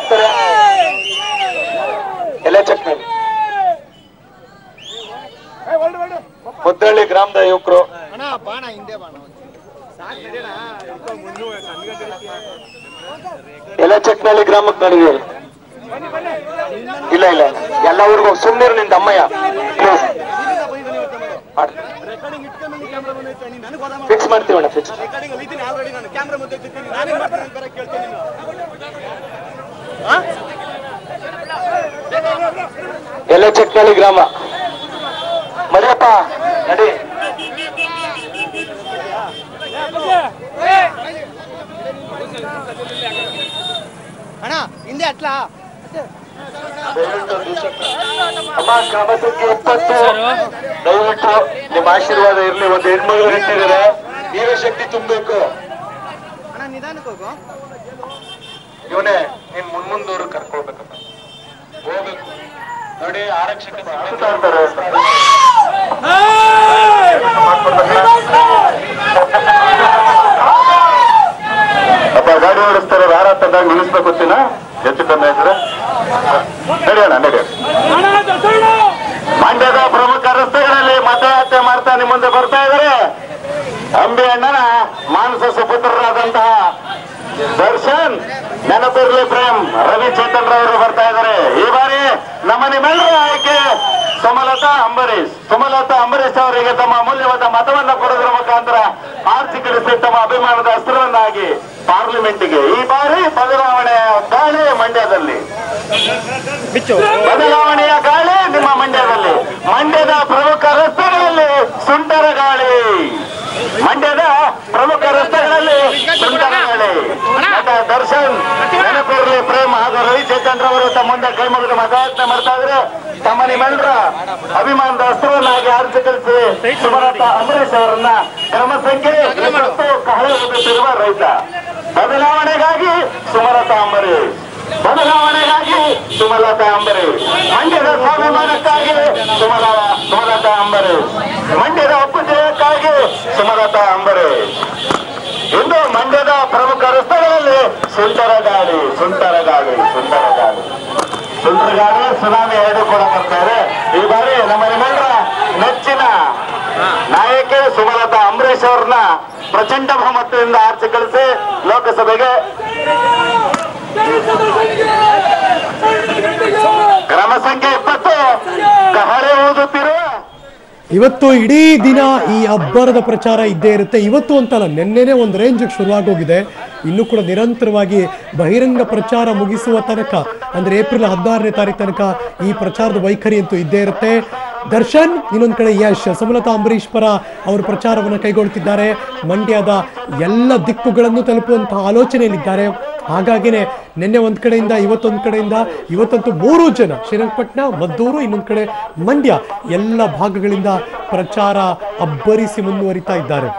ಹೋಗ್ತಾರೆ. ಎಲ್ಲ ಚೆಕ್ ಮಾಡಿ. ಮುದ್ದಳ್ಳಿ ಗ್ರಾಮದ ಯುವಕರು ಎಲ್ಲ ಚೆಕ್ನಳ್ಳಿ ಗ್ರಾಮಕ್ಕೆ ನಡೆದಿದೆ. ಇಲ್ಲ ಇಲ್ಲ ಎಲ್ಲ ಊರಿಗೂ ಸುಮ್ಮನೆ ನಿಂದ ಅಮ್ಮಯ್ಯ ಪ್ಲೀಸ್ ಫಿಕ್ಸ್ ಮಾಡ್ತೀವಣ್ಣ. ಫಿಕ್ಸ್ ಎಲ್ಲ ಚೆಕ್ನಳ್ಳಿ ಗ್ರಾಮ ಮರಿಯಪ್ಪ ನಡಿ. ಅಣ್ಣ ಹಿಂದೆ ಅಟ್ಲಾ ಅಮ್ಮ ಗ್ರಾಮ ಸಂಖ್ಯೆ 20 ದಯವಿಟ್ಟು ನಿಮ್ಮ ಆಶೀರ್ವಾದ ಇರ್ಲಿ. ಒಂದು ಹೆಣ್ಮಗಳು ಇಟ್ಟಿದ್ದಾರೆ, ನೀವೇ ಶಕ್ತಿ ತುಂಬಬೇಕು. ಅಣ್ಣ ನಿಧಾನಕ್ಕೆ ಹೋಗು. ಇವನೇ ನೀನ್ ಮುಂದೂರು ಕರ್ಕೊಳ್ಬೇಕಪ್ಪ, ಹೋಗ್ಬೇಕು ನೋಡಿ. ಆರಕ್ಷಕ ಅಪ್ಪ ಗಾಡಿ ಓಡಿಸ್ತಾರೆ, ಯಾರ ತಂದಾಗ ನಿಲ್ಲಿಸ್ಬೇಕು ಗೊತ್ತಿನ ಹೆಚ್ಚು ಕಮ್ಮಿ ಆಯ್ತಾರೆ. ನಡೆಯೋಣ ನಡೆಯೋಣ. ಮಂಡ್ಯದ ಪ್ರಮುಖ ರಸ್ತೆಗಳಲ್ಲಿ ಮತಯಾತ್ರೆ ಮಾಡ್ತಾ ನಿಮ್ಮ ಮುಂದೆ ಬರ್ತಾ ಇದ್ದಾರೆ ಅಂಬಿ ಅಣ್ಣನ ಮಾನಸ ಸುಪುತ್ರರಾದಂತಹ ದರ್ಶನ್, ನೆನಪಿರ್ಲಿ ಪ್ರೇಮ್, ರವಿ ಚೇತನ್ ರವರು ಬರ್ತಾ ಇದ್ದಾರೆ. ಈ ಬಾರಿ ನಮ್ಮ ನಿಮ್ಮೆಲ್ಲರ ಆಯ್ಕೆ ಸುಮಲತಾ ಅಂಬರೀಶ್. ಸುಮಲತಾ ಅಂಬರೀಶ್ ಅವರಿಗೆ ತಮ್ಮ ಅಮೂಲ್ಯವಾದ ಮತವನ್ನ ಕೊಡೋದ್ರ ಮುಖಾಂತರ ಆರ್ಥಿಕರಿಸಿ ತಮ್ಮ ಅಭಿಮಾನದ ಅಸ್ತ್ರವನ್ನಾಗಿ ಪಾರ್ಲಿಮೆಂಟ್ಗೆ ಈ ಬಾರಿ ಬದಲಾವಣೆಯ ಗಾಳಿ ಮಂಡ್ಯದಲ್ಲಿ, ಬದಲಾವಣೆಯ ಗಾಳಿ ನಿಮ್ಮ ಮಂಡ್ಯದಲ್ಲಿ. ಮಂಡ್ಯದ ಪ್ರಮುಖ ರಸ್ತೆಗಳಲ್ಲಿ ಸುಂಟರ ಗಾಳಿ, ಮಂಡ್ಯದ ಪ್ರಮುಖ ರಸ್ತೆಗಳಲ್ಲಿ ಸುಂಟರ ಗಾಳಿ. ದರ್ಶನ್, ನೆನಪಿರ್ಲಿ ಪ್ರೇಮ್ ಹಾಗೂ ರವಿ ಚೇತನ್ ರವರು ತಮ್ಮ ಮುಂದೆ ಕೈ ಮುಗಿದು ಮತಯಾಚನೆ ಮಾಡ್ತಾ ಇದ್ರೆ ತಮ್ಮ ನಿಮ್ಮೆಲ್ಲರ ಅಭಿಮಾನದ ಅಸ್ತ್ರವನ್ನಾಗಿ ಆರಿಸಿಕರಿಸಿ ಸುಮಲತಾ ಅಂಬರೀಶ್ ಅವರನ್ನ ಕ್ರಮ ಸಂಖ್ಯೆ 20 ಕಹಳೆ ಓದುತ್ತಿರುವ ರೈತ. ಬದಲಾವಣೆಗಾಗಿ ಸುಮಲತಾ ಅಂಬರೀಶ್, ಬದಲಾವಣೆಗಾಗಿ ಸುಮಲತಾ ಅಂಬರೀಶ್, ಮಂಡ್ಯದ ಸ್ವಾಭಿಮಾನಕ್ಕಾಗಿ ಸುಮಲತಾ ಅಂಬರೀಶ್, ಮಂಡ್ಯದ ಅಪ್ಪುಜಯಕ್ಕಾಗಿ ಸುಮಲತಾ ಅಂಬರೀಶ್. ಇಂದು ಮಂಡ್ಯದ ಪ್ರಮುಖ ರಸ್ತೆಗಳಲ್ಲಿ ಸುಂಟರ ಗಾಳಿ, ಸುಂಟರ ಗಾಳಿ, ಸುಂಟರ ಗಾಳಿ, ಸುಂಟರ ಗಾಳಿ, ಸುನಾಮಿ ಎರಡು ಕೂಡ ಬರ್ತಾರೆ. ಈ ಬಾರಿ ನಮ್ಮ ನಿಮ್ಮೆಲ್ಲರ ನೆಚ್ಚಿನ ನಾಯಕಿ ಸುಮಲತಾ ಅಂಬರೀಶ್ ಅವ್ರನ್ನ ಪ್ರಚಂಡ ಬಹುಮತದಿಂದ ಆರಿಸಿ ಕಳಿಸಿ ಲೋಕಸಭೆಗೆ ಕ್ರಮ ಸಂಖ್ಯೆ 20 ಕಹಳೆ ಊದುತ್ತಿರುವ. ಇವತ್ತು ಇಡೀ ದಿನ ಈ ಅಬ್ಬರದ ಪ್ರಚಾರ ಇದ್ದೇ ಇರುತ್ತೆ. ಇವತ್ತು ಅಂತಲ್ಲ, ನಿನ್ನೆನೆ ಒಂದು ರೇಂಜಿಗೆ ಶುರುವಾಗೋಗಿದೆ. ಇನ್ನೂ ಕೂಡ ನಿರಂತರವಾಗಿ ಬಹಿರಂಗ ಪ್ರಚಾರ ಮುಗಿಸುವ ತನಕ, ಅಂದರೆ ಏಪ್ರಿಲ್ 16ನೇ ತಾರೀಕು ತನಕ ಈ ಪ್ರಚಾರದ ವೈಖರಿ ಅಂತೂ ಇದ್ದೇ ಇರುತ್ತೆ. ದರ್ಶನ್, ಇನ್ನೊಂದು ಕಡೆ ಯಶ್, ಸುಮಲತಾ ಅಂಬರೀಶ್ ಪರ ಅವರು ಪ್ರಚಾರವನ್ನು ಕೈಗೊಳ್ಳುತ್ತಿದ್ದಾರೆ. ಮಂಡ್ಯದ ಎಲ್ಲ ದಿಕ್ಕುಗಳನ್ನು ತಲುಪುವಂತಹ ಆಲೋಚನೆಯಲ್ಲಿದ್ದಾರೆ. ಹಾಗಾಗಿನೇ ನಿನ್ನೆ ಒಂದು ಕಡೆಯಿಂದ ಇವತ್ತೊಂದು ಕಡೆಯಿಂದ, ಇವತ್ತಂತೂ 3 ಜನ ಶ್ರೀರಂಗಪಟ್ಟಣ, ಮದ್ದೂರು, ಇನ್ನೊಂದು ಕಡೆ ಮಂಡ್ಯ, ಎಲ್ಲ ಭಾಗಗಳಿಂದ ಪ್ರಚಾರ ಅಬ್ಬರಿಸಿ ಮುಂದುವರಿತಾ ಇದ್ದಾರೆ.